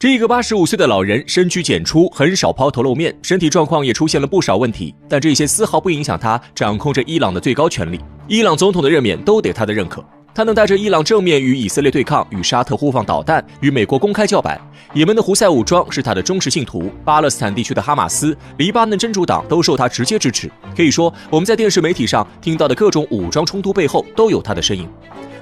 这个85岁的老人深居简出，很少抛头露面，身体状况也出现了不少问题，但这些丝毫不影响他掌控着伊朗的最高权力。伊朗总统的任免都得他的认可，他能带着伊朗正面与以色列对抗，与沙特互放导弹，与美国公开叫板。也门的胡塞武装是他的忠实信徒，巴勒斯坦地区的哈马斯、黎巴嫩真主党都受他直接支持。可以说，我们在电视媒体上听到的各种武装冲突背后都有他的身影。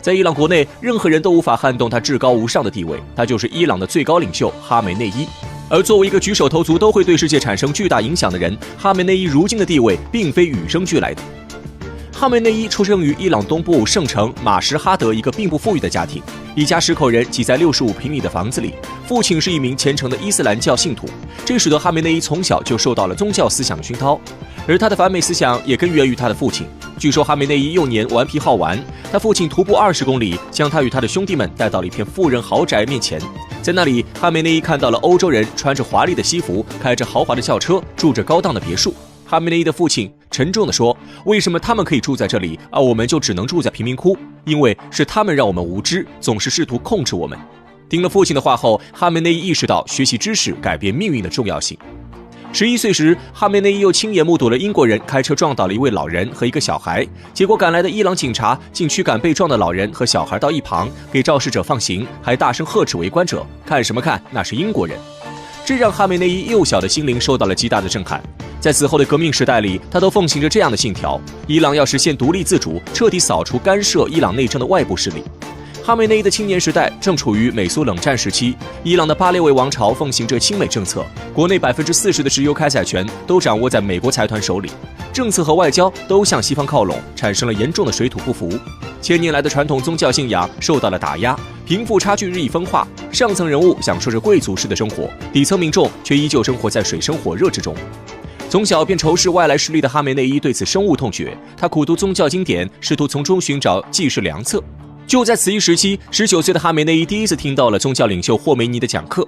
在伊朗国内，任何人都无法撼动他至高无上的地位，他就是伊朗的最高领袖哈梅内伊。而作为一个举手投足都会对世界产生巨大影响的人，哈梅内伊如今的地位并非与生俱来的。哈梅内伊出生于伊朗东部圣城马什哈德一个并不富裕的家庭，一家10口人挤在65平米的房子里，父亲是一名虔诚的伊斯兰教信徒，这使得哈梅内伊从小就受到了宗教思想的熏陶，而他的反美思想也根源于他的父亲。据说哈梅内伊幼年顽皮好玩，他父亲徒步20公里，将他与他的兄弟们带到了一片富人豪宅面前，在那里，哈梅内伊看到了欧洲人穿着华丽的西服，开着豪华的轿车，住着高档的别墅。哈梅内伊的父亲沉重地说：“为什么他们可以住在这里，而我们就只能住在贫民窟？因为是他们让我们无知，总是试图控制我们。”听了父亲的话后，哈梅内伊意识到学习知识改变命运的重要性。11岁时，哈梅内伊又亲眼目睹了英国人开车撞倒了一位老人和一个小孩，结果赶来的伊朗警察竟驱赶被撞的老人和小孩到一旁，给肇事者放行，还大声呵斥围观者：“看什么看，那是英国人！”这让哈梅内伊幼小的心灵受到了极大的震撼。在此后的革命时代里，他都奉行着这样的信条：伊朗要实现独立自主，彻底扫除干涉伊朗内政的外部势力。哈梅内伊的青年时代正处于美苏冷战时期，伊朗的巴列维王朝奉行着亲美政策，国内40%的石油开采权都掌握在美国财团手里，政策和外交都向西方靠拢，产生了严重的水土不服。千年来的传统宗教信仰受到了打压，贫富差距日益分化，上层人物享受着贵族式的生活，底层民众却依旧生活在水深火热之中。从小便仇视外来势力的哈梅内伊对此深恶痛绝，他苦读宗教经典，试图从中寻找济世良策。就在此一时期，19岁的哈梅内伊第一次听到了宗教领袖霍梅尼的讲课。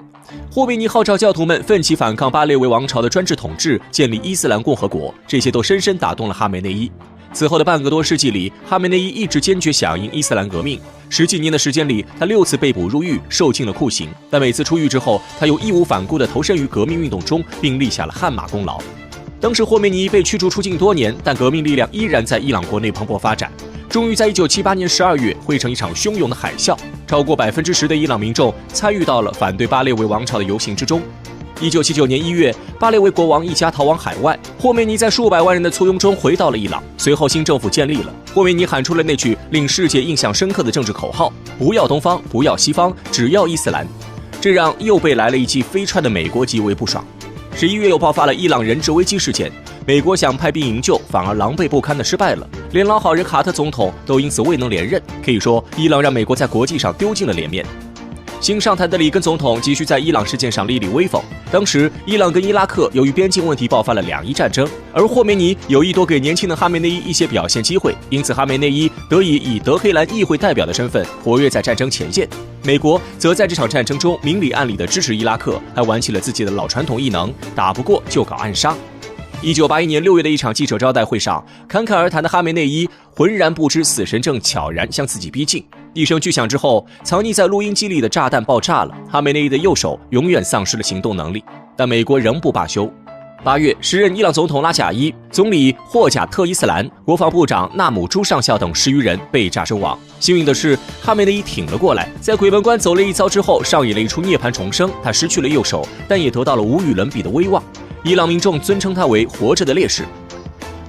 霍梅尼号召教徒们奋起反抗巴列维王朝的专制统治，建立伊斯兰共和国，这些都深深打动了哈梅内伊。此后的半个多世纪里，哈梅内伊一直坚决响应伊斯兰革命。10几年的时间里，他6次被捕入狱，受尽了酷刑，但每次出狱之后，他又义无反顾地投身于革命运动中，并立下了汗马功劳。当时霍梅尼被驱逐出境多年，但革命力量依然在伊朗国内蓬勃发展。终于在1978年12月汇成一场汹涌的海啸，超过10%的伊朗民众参与到了反对巴列维王朝的游行之中。1979年1月，巴列维国王一家逃往海外，霍梅尼在数百万人的簇拥中回到了伊朗。随后新政府建立了，霍梅尼喊出了那句令世界印象深刻的政治口号：不要东方，不要西方，只要伊斯兰。这让又被来了一记飞踹的美国极为不爽。11月又爆发了伊朗人质危机事件，美国想派兵营救，反而狼狈不堪地失败了，连老好人卡特总统都因此未能连任。可以说，伊朗让美国在国际上丢尽了脸面。新上台的里根总统急需在伊朗事件上立立威风。当时，伊朗跟伊拉克由于边境问题爆发了2伊战争，而霍梅尼有意多给年轻的哈梅内伊一些表现机会，因此哈梅内伊得以德黑兰议会代表的身份活跃在战争前线。美国则在这场战争中明里暗里地支持伊拉克，还玩起了自己的老传统异能，打不过就搞暗杀。1981年6月的一场记者招待会上，侃侃而谈的哈梅内伊浑然不知死神正悄然向自己逼近。一声巨响之后，藏匿在录音机里的炸弹爆炸了，哈梅内伊的右手永远丧失了行动能力。但美国仍不罢休。8月，时任伊朗总统拉贾伊、总理霍贾特伊斯兰、国防部长纳姆朱上校等10余人被炸身亡。幸运的是，哈梅内伊挺了过来，在鬼门关走了一遭之后，上演了一出涅槃重生。他失去了右手，但也得到了无与伦比的威望。伊朗民众尊称他为活着的烈士。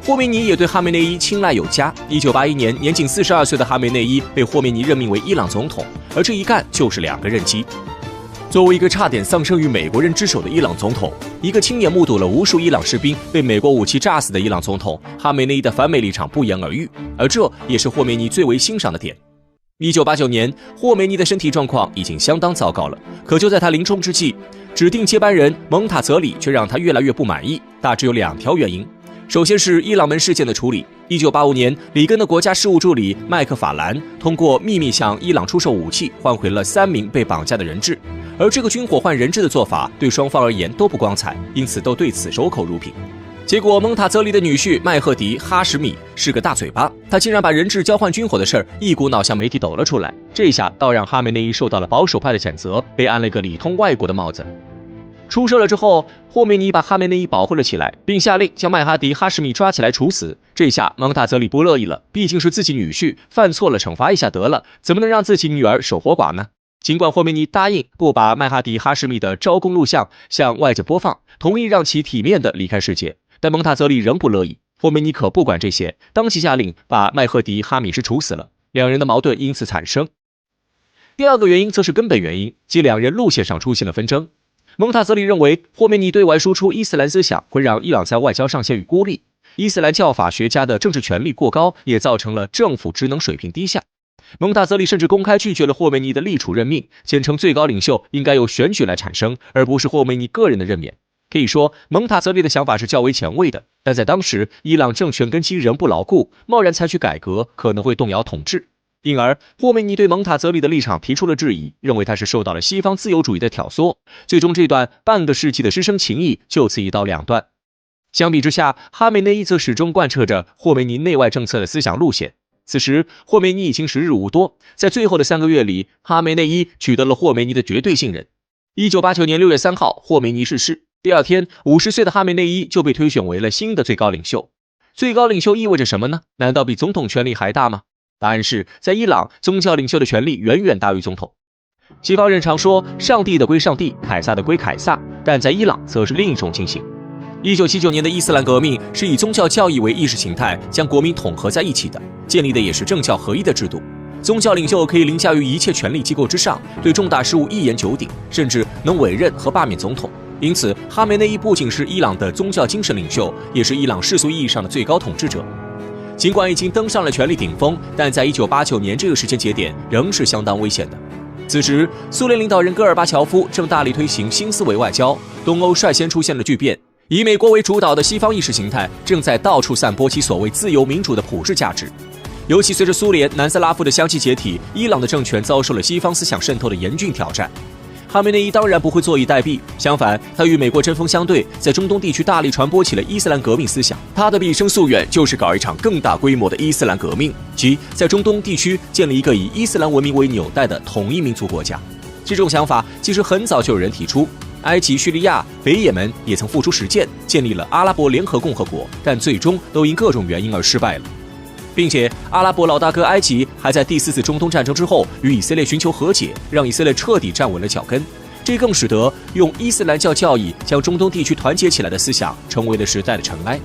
霍梅尼也对哈梅内伊青睐有加。1981年，年仅42岁的哈梅内伊被霍梅尼任命为伊朗总统，而这一干就是2个任期。作为一个差点丧生于美国人之手的伊朗总统，一个亲眼目睹了无数伊朗士兵被美国武器炸死的伊朗总统，哈梅内伊的反美立场不言而喻，而这也是霍梅尼最为欣赏的点。1989年，霍梅尼的身体状况已经相当糟糕了，可就在他临终之际，指定接班人蒙塔泽里却让他越来越不满意，大致有2条原因。首先是伊朗门事件的处理。1985年，里根的国家事务助理麦克法兰通过秘密向伊朗出售武器，换回了3名被绑架的人质。而这个军火换人质的做法对双方而言都不光彩，因此都对此守口如瓶。结果蒙塔泽里的女婿麦赫迪·哈什米是个大嘴巴，他竟然把人质交换军火的事儿一股脑向媒体抖了出来，这下倒让哈梅内伊受到了保守派的谴责，被安了一个里通外国的帽子。出事了之后，霍梅尼把哈梅内伊保护了起来，并下令将麦哈迪·哈什米抓起来处死。这下蒙塔泽里不乐意了，毕竟是自己女婿，犯错了惩罚一下得了，怎么能让自己女儿守活寡呢？尽管霍梅尼答应不把麦哈迪·哈什米的招供录像向外界播放，同意让其体面地离开世界，但蒙塔泽里仍不乐意。霍梅尼可不管这些，当即下令把麦赫迪·哈米什处死了，两人的矛盾因此产生。第二个原因则是根本原因，即两人路线上出现了纷争。蒙塔泽里认为，霍梅尼对外输出伊斯兰思想会让伊朗在外交上陷于孤立，伊斯兰教法学家的政治权力过高，也造成了政府职能水平低下。蒙塔泽里甚至公开拒绝了霍梅尼的立储任命，坚称最高领袖应该由选举来产生，而不是霍梅尼个人的任免。可以说，蒙塔泽里的想法是较为前卫的，但在当时，伊朗政权根基仍不牢固，贸然采取改革可能会动摇统治。因而，霍梅尼对蒙塔泽里的立场提出了质疑，认为他是受到了西方自由主义的挑唆。最终，这段半个世纪的师生情谊就此一刀两断。相比之下，哈梅内伊则始终贯彻着霍梅尼内外政策的思想路线。此时，霍梅尼已经时日无多，在最后的3个月里，哈梅内伊取得了霍梅尼的绝对信任。1989年6月3号，霍梅尼逝世。第二天，50岁的哈梅内伊就被推选为了新的最高领袖。最高领袖意味着什么呢？难道比总统权力还大吗？答案是在伊朗，宗教领袖的权力远远大于总统。西方人常说上帝的归上帝，凯撒的归凯撒，但在伊朗则是另一种情形。1979年的伊斯兰革命是以宗教教义为意识形态，将国民统合在一起的，建立的也是政教合一的制度。宗教领袖可以凌驾于一切权力机构之上，对重大事务一言九鼎，甚至能委任和罢免总统。因此，哈梅内伊不仅是伊朗的宗教精神领袖，也是伊朗世俗意义上的最高统治者。尽管已经登上了权力顶峰，但在1989年这个时间节点仍是相当危险的。此时，苏联领导人戈尔巴乔夫正大力推行新思维外交，东欧率先出现了巨变，以美国为主导的西方意识形态正在到处散播其所谓自由民主的普世价值。尤其随着苏联、南斯拉夫的相继解体，伊朗的政权遭受了西方思想渗透的严峻挑战。哈梅内伊当然不会坐以待毙，相反，他与美国针锋相对，在中东地区大力传播起了伊斯兰革命思想。他的毕生夙愿就是搞一场更大规模的伊斯兰革命，即在中东地区建立一个以伊斯兰文明为纽带的统一民族国家。这种想法其实很早就有人提出，埃及、叙利亚、北也门也曾付诸实践，建立了阿拉伯联合共和国，但最终都因各种原因而失败了。并且，阿拉伯老大哥埃及还在第4次中东战争之后与以色列寻求和解，让以色列彻底站稳了脚跟。这更使得用伊斯兰教教义将中东地区团结起来的思想成为了时代的尘埃。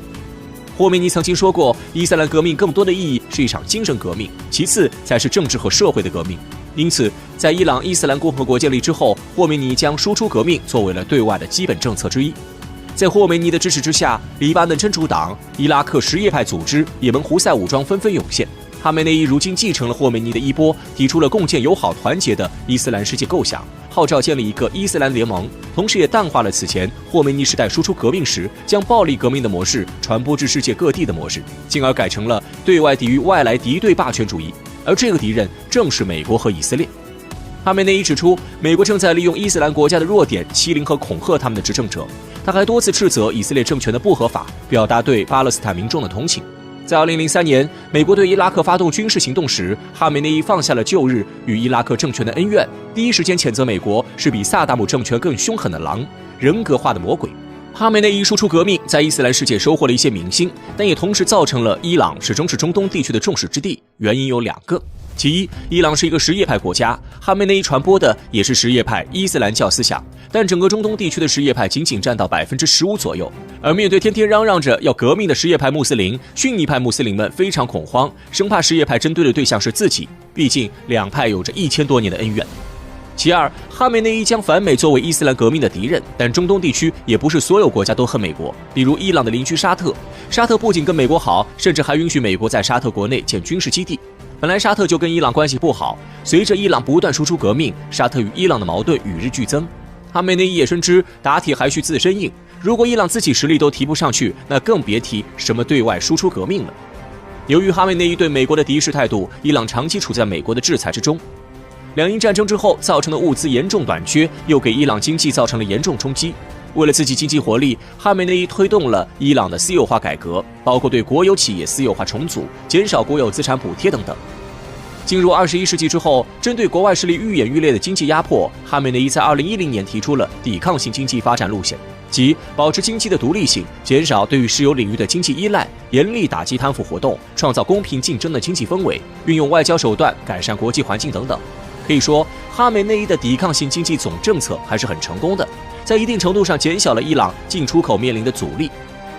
霍梅尼曾经说过，伊斯兰革命更多的意义是一场精神革命，其次才是政治和社会的革命。因此，在伊朗伊斯兰共和国建立之后，霍梅尼将输出革命作为了对外的基本政策之一。在霍梅尼的支持之下，黎巴嫩真主党、伊拉克什叶派组织、也门胡塞武装纷纷涌现。哈梅内伊如今继承了霍梅尼的衣钵，提出了共建友好团结的伊斯兰世界构想，号召建立一个伊斯兰联盟，同时也淡化了此前霍梅尼时代输出革命时将暴力革命的模式传播至世界各地的模式，进而改成了对外抵御外来敌对霸权主义，而这个敌人正是美国和以色列。哈梅内伊指出，美国正在利用伊斯兰国家的弱点欺凌和恐吓他们的执政者。他还多次斥责以色列政权的不合法，表达对巴勒斯坦民众的同情。在2003年，美国对伊拉克发动军事行动时，哈梅内伊放下了旧日与伊拉克政权的恩怨，第一时间谴责美国是比萨达姆政权更凶狠的狼，人格化的魔鬼。哈梅内伊输出革命，在伊斯兰世界收获了一些民心，但也同时造成了伊朗始终是中东地区的重视之地。原因有2个。其一，伊朗是一个什叶派国家，哈梅内伊传播的也是什叶派伊斯兰教思想，但整个中东地区的什叶派仅仅占到15%左右。而面对天天嚷嚷着要革命的什叶派穆斯林，逊尼派穆斯林们非常恐慌，生怕什叶派针对的对象是自己，毕竟两派有着1000多年的恩怨。其二，哈梅内伊将反美作为伊斯兰革命的敌人，但中东地区也不是所有国家都恨美国，比如伊朗的邻居沙特，沙特不仅跟美国好，甚至还允许美国在沙特国内建军事基地。本来沙特就跟伊朗关系不好，随着伊朗不断输出革命，沙特与伊朗的矛盾与日俱增。哈梅内伊也深知打铁还需自身硬，如果伊朗自己实力都提不上去，那更别提什么对外输出革命了。由于哈梅内伊对美国的敌视态度，伊朗长期处在美国的制裁之中。两伊战争之后造成的物资严重短缺，又给伊朗经济造成了严重冲击。为了刺激经济活力，哈梅内伊推动了伊朗的私有化改革，包括对国有企业私有化重组、减少国有资产补贴等等。进入21世纪之后，针对国外势力愈演愈烈的经济压迫，哈梅内伊在2010年提出了抵抗性经济发展路线，即保持经济的独立性，减少对于石油领域的经济依赖，严厉打击贪腐活动，创造公平竞争的经济氛围，运用外交手段改善国际环境等等。可以说，哈梅内伊的抵抗性经济总政策还是很成功的，在一定程度上减小了伊朗进出口面临的阻力，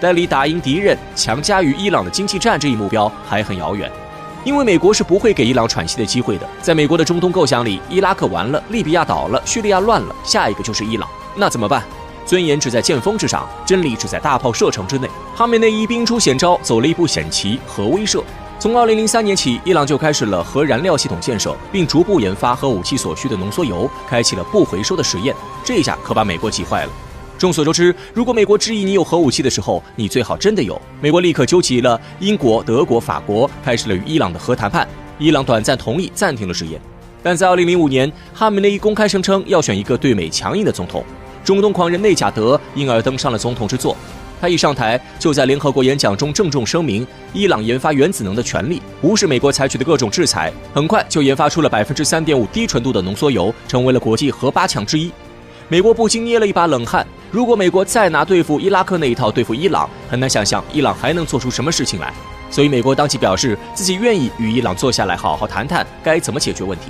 但离打赢敌人、强加于伊朗的经济战这一目标还很遥远。因为美国是不会给伊朗喘息的机会的。在美国的中东构想里，伊拉克完了，利比亚倒了，叙利亚乱了，下一个就是伊朗，那怎么办？尊严只在剑锋之上，真理只在大炮射程之内。哈梅内伊兵出险招，走了一步险棋——核威慑。从2003年起，伊朗就开始了核燃料系统建设，并逐步研发核武器所需的浓缩铀，开启了不回收的实验。这一下可把美国急坏了。众所周知，如果美国质疑你有核武器的时候，你最好真的有。美国立刻纠集了英国、德国、法国，开始了与伊朗的核谈判。伊朗短暂同意，暂停了试验。但在2005年，哈梅内伊公开声称要选一个对美强硬的总统。中东狂人内贾德因而登上了总统之座。他一上台，就在联合国演讲中郑重声明，伊朗研发原子能的权利，无视美国采取的各种制裁。很快就研发出了3.5%低纯度的浓缩铀，成为了国际核8强之一。美国不禁捏了一把冷汗。如果美国再拿对付伊拉克那一套对付伊朗，很难想象伊朗还能做出什么事情来。所以美国当即表示自己愿意与伊朗坐下来好好谈谈该怎么解决问题。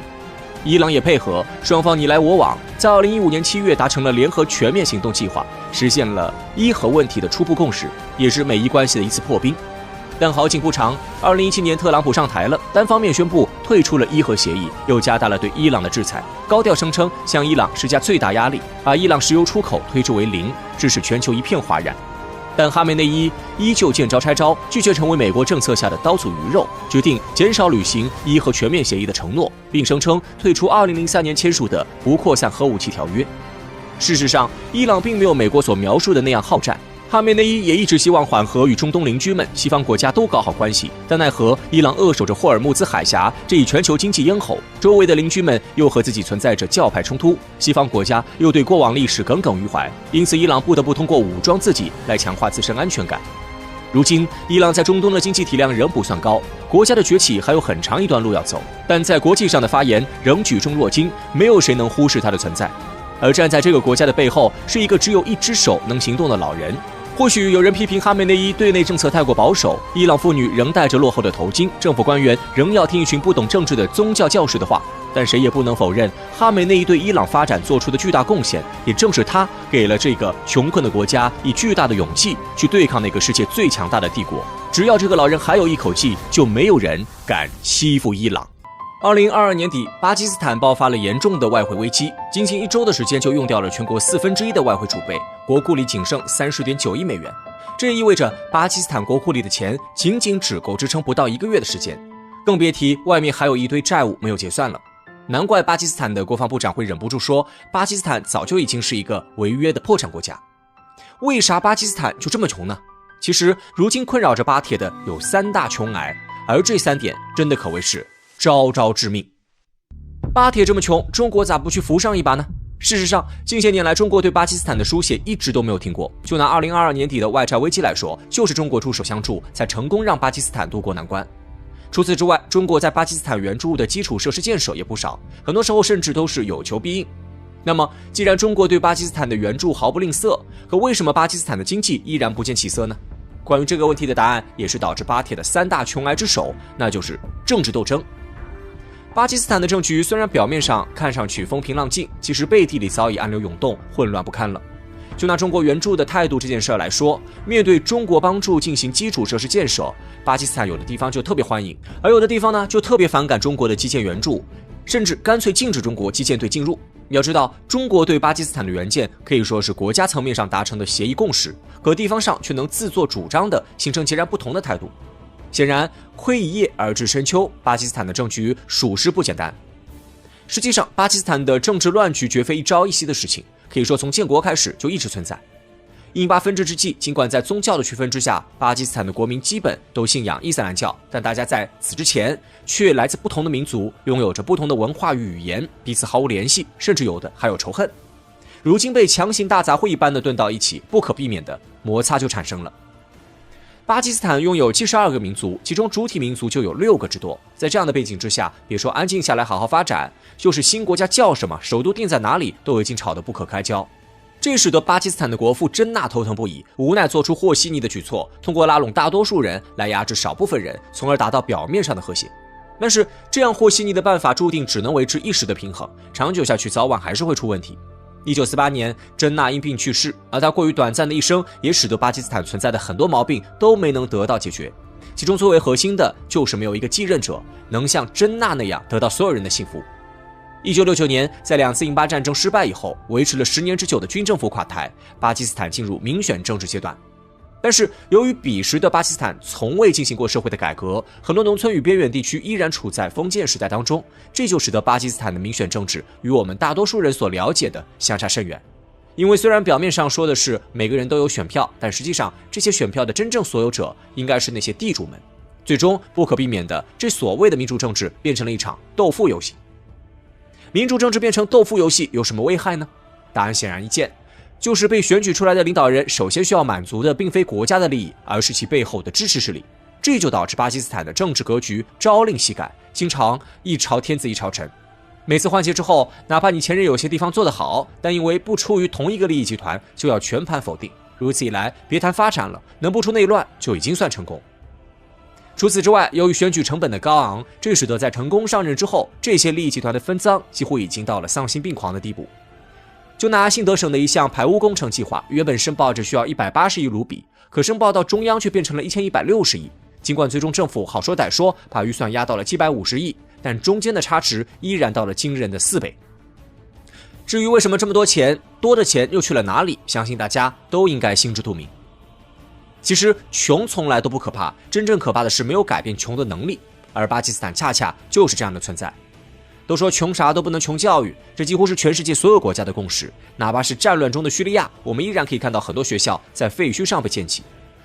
伊朗也配合，双方你来我往，在2015年7月达成了联合全面行动计划，实现了伊核问题的初步共识，也是美伊关系的一次破冰。但好景不长，2017年特朗普上台了，单方面宣布退出了伊核协议，又加大了对伊朗的制裁，高调声称向伊朗施加最大压力，把伊朗石油出口推至为0，致使全球一片哗然。但哈梅内伊依旧见招拆招，拒绝成为美国政策下的刀俎鱼肉，决定减少履行伊核全面协议的承诺，并声称退出2003年签署的不扩散核武器条约。事实上，伊朗并没有美国所描述的那样好战。哈梅内伊也一直希望缓和与中东邻居们、西方国家都搞好关系，但奈何伊朗扼守着霍尔木兹海峡这一全球经济咽喉，周围的邻居们又和自己存在着教派冲突，西方国家又对过往历史耿耿于怀，因此伊朗不得不通过武装自己来强化自身安全感。如今，伊朗在中东的经济体量仍不算高，国家的崛起还有很长一段路要走，但在国际上的发言仍举重若轻，没有谁能忽视它的存在。而站在这个国家的背后，是一个只有一只手能行动的老人。或许有人批评哈梅内伊对内政策太过保守，伊朗妇女仍戴着落后的头巾，政府官员仍要听一群不懂政治的宗教教士的话。但谁也不能否认，哈梅内伊对伊朗发展做出的巨大贡献，也正是他给了这个穷困的国家以巨大的勇气，去对抗那个世界最强大的帝国。只要这个老人还有一口气，就没有人敢欺负伊朗。2022年底，巴基斯坦爆发了严重的外汇危机，仅仅1周的时间就用掉了全国1/4的外汇储备，国库里仅剩30.9亿美元。这也意味着巴基斯坦国库里的钱仅只够支撑不到1个月的时间，更别提外面还有一堆债务没有结算了。难怪巴基斯坦的国防部长会忍不住说，巴基斯坦早就已经是一个违约的破产国家。为啥巴基斯坦就这么穷呢？其实如今困扰着巴铁的有3大穷癌，而这3点真的可谓是招招致命。巴铁这么穷，中国咋不去扶上一把呢？事实上，近些年来中国对巴基斯坦的输血一直都没有停过。就拿2022年底的外债危机来说，就是中国出手相助，才成功让巴基斯坦渡过难关。除此之外，中国在巴基斯坦援助的基础设施建设也不少，很多时候甚至都是有求必应。那么，既然中国对巴基斯坦的援助毫不吝啬，可为什么巴基斯坦的经济依然不见起色呢？关于这个问题的答案，也是导致巴铁的3大穷癌之首，那就是政治斗争。巴基斯坦的政局虽然表面上看上去风平浪静，其实背地里早已暗流涌动，混乱不堪了。就拿中国援助的态度这件事来说，面对中国帮助进行基础设施建设，巴基斯坦有的地方就特别欢迎，而有的地方呢就特别反感中国的基建援助，甚至干脆禁止中国基建队进入。要知道，中国对巴基斯坦的援建可以说是国家层面上达成的协议共识，可地方上却能自作主张的形成截然不同的态度。显然，窥一夜而知深秋，巴基斯坦的政局属实不简单。实际上，巴基斯坦的政治乱局绝非一朝一夕的事情，可以说从建国开始就一直存在。印巴分治之际，尽管在宗教的区分之下，巴基斯坦的国民基本都信仰伊斯兰教，但大家在此之前却来自不同的民族，拥有着不同的文化与语言，彼此毫无联系，甚至有的还有仇恨。如今被强行大杂烩一般的炖到一起，不可避免的摩擦就产生了。巴基斯坦拥有72个民族，其中主体民族就有6个之多。在这样的背景之下，别说安静下来好好发展，就是新国家叫什么，首都定在哪里，都已经吵得不可开交。这使得巴基斯坦的国父真纳头疼不已，无奈做出和稀泥的举措，通过拉拢大多数人来压制少部分人，从而达到表面上的和谐。但是这样和稀泥的办法注定只能维持一时的平衡，长久下去早晚还是会出问题。1948年，真纳因病去世，而他过于短暂的一生也使得巴基斯坦存在的很多毛病都没能得到解决，其中最为核心的就是没有一个继任者能像真纳那样得到所有人的幸福。1969年，在2次印巴战争失败以后，维持了10年之久的军政府垮台，巴基斯坦进入民选政治阶段。但是由于彼时的巴基斯坦从未进行过社会的改革，很多农村与边远地区依然处在封建时代当中，这就使得巴基斯坦的民选政治与我们大多数人所了解的相差甚远。因为虽然表面上说的是每个人都有选票，但实际上这些选票的真正所有者应该是那些地主们。最终不可避免的，这所谓的民主政治变成了一场斗富游戏。民主政治变成斗富游戏有什么危害呢？答案显然易见，就是被选举出来的领导人首先需要满足的并非国家的利益，而是其背后的支持势力。这就导致巴基斯坦的政治格局朝令夕改，经常一朝天子一朝臣。每次换届之后，哪怕你前任有些地方做得好，但因为不出于同一个利益集团，就要全盘否定。如此一来，别谈发展了，能不出内乱就已经算成功。除此之外，由于选举成本的高昂，这使得在成功上任之后，这些利益集团的分赃几乎已经到了丧心病狂的地步。就拿新德省的一项排污工程计划，原本申报只需要180亿卢比，可申报到中央却变成了1160亿。尽管最终政府好说歹说把预算压到了750亿，但中间的差值依然到了惊人的4倍。至于为什么这么多钱，多的钱又去了哪里，相信大家都应该心知肚明。其实穷从来都不可怕，真正可怕的是没有改变穷的能力，而巴基斯坦恰恰就是这样的存在。都说穷啥都不能穷教育，这几乎是全世界所有国家的共识。哪怕是战乱中的叙利亚，我们依然可以看到很多学校在废墟上被建起。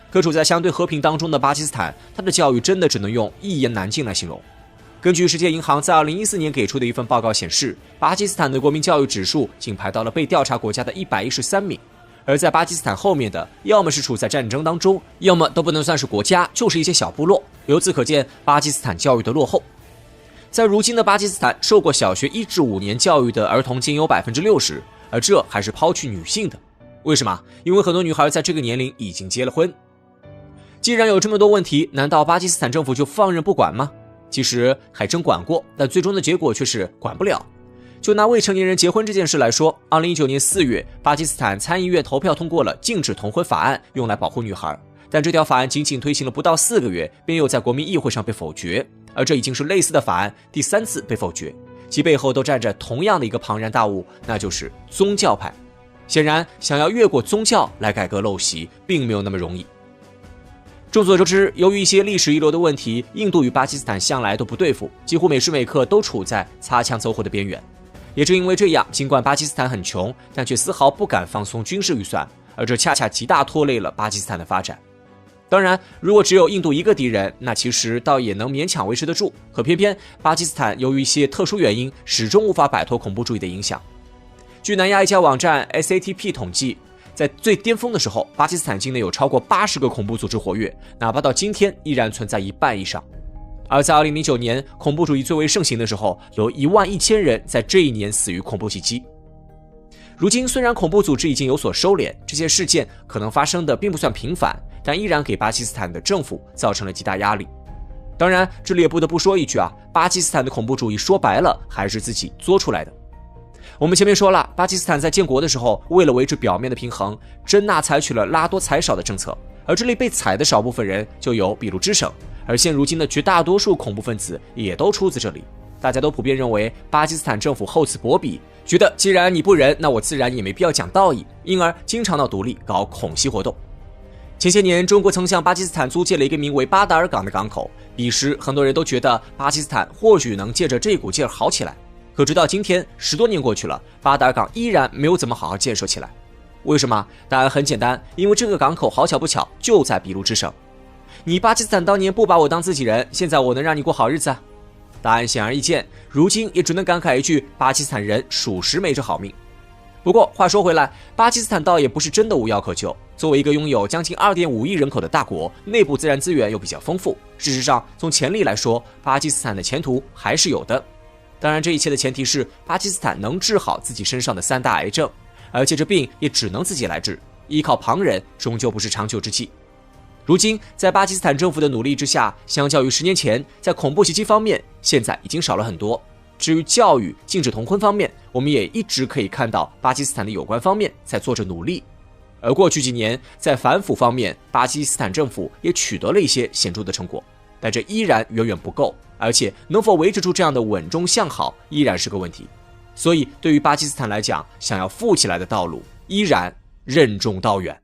可处在相对和平当中的巴基斯坦，它的教育真的只能用一言难尽来形容。根据世界银行在2014年给出的一份报告显示，巴基斯坦的国民教育指数仅排到了被调查国家的113名。而在巴基斯坦后面的，要么是处在战争当中，要么都不能算是国家，就是一些小部落。由此可见，巴基斯坦教育的落后。在如今的巴基斯坦，受过小学1至5年教育的儿童仅有60%，而这还是抛去女性的。为什么？因为很多女孩在这个年龄已经结了婚。既然有这么多问题，难道巴基斯坦政府就放任不管吗？其实还真管过，但最终的结果却是管不了。就拿未成年人结婚这件事来说，2019年4月，巴基斯坦参议院投票通过了禁止同婚法案，用来保护女孩。但这条法案仅仅推行了不到4个月，便又在国民议会上被否决，而这已经是类似的法案第3次被否决，其背后都站着同样的一个庞然大物，那就是宗教派。显然，想要越过宗教来改革陋习，并没有那么容易。众所周知，由于一些历史遗留的问题，印度与巴基斯坦向来都不对付，几乎每时每刻都处在擦枪走火的边缘。也正因为这样，尽管巴基斯坦很穷，但却丝毫不敢放松军事预算，而这恰恰极大拖累了巴基斯坦的发展。当然，如果只有印度一个敌人，那其实倒也能勉强维持得住。可偏偏巴基斯坦由于一些特殊原因，始终无法摆脱恐怖主义的影响。据南亚一家网站 SATP 统计，在最巅峰的时候，巴基斯坦境内有超过80个恐怖组织活跃，哪怕到今天依然存在1半以上。而在2009年恐怖主义最为盛行的时候，有11000人在这一年死于恐怖袭击。如今虽然恐怖组织已经有所收敛，这些事件可能发生的并不算频繁，但依然给巴基斯坦的政府造成了极大压力。当然，这里也不得不说一句巴基斯坦的恐怖主义说白了还是自己作出来的。我们前面说了，巴基斯坦在建国的时候，为了维持表面的平衡，真纳采取了拉多采少的政策，而这里被采的少部分人就有俾路支省，而现如今的绝大多数恐怖分子也都出自这里。大家都普遍认为巴基斯坦政府厚此薄彼，觉得既然你不仁，那我自然也没必要讲道义，因而经常闹独立，搞恐袭活动。前些年，中国曾向巴基斯坦租借了一个名为巴达尔港的港口，彼时很多人都觉得巴基斯坦或许能借着这股劲儿好起来。可直到今天，10多年过去了，巴达尔港依然没有怎么好好建设起来。为什么？答案很简单，因为这个港口好巧不巧就在俾路支省。你巴基斯坦当年不把我当自己人，现在我能让你过好日子？答案显而易见，如今也只能感慨一句：巴基斯坦人属实没这好命。不过话说回来，巴基斯坦倒也不是真的无药可救。作为一个拥有将近 2.5 亿人口的大国，内部自然资源又比较丰富，事实上从潜力来说，巴基斯坦的前途还是有的。当然，这一切的前提是巴基斯坦能治好自己身上的3大癌症，而且这病也只能自己来治，依靠旁人终究不是长久之计。如今，在巴基斯坦政府的努力之下，相较于10年前，在恐怖袭击方面，现在已经少了很多。至于教育、禁止同婚方面，我们也一直可以看到巴基斯坦的有关方面在做着努力。而过去几年，在反腐方面，巴基斯坦政府也取得了一些显著的成果，但这依然远远不够，而且能否维持住这样的稳中向好，依然是个问题。所以，对于巴基斯坦来讲，想要富起来的道路依然任重道远。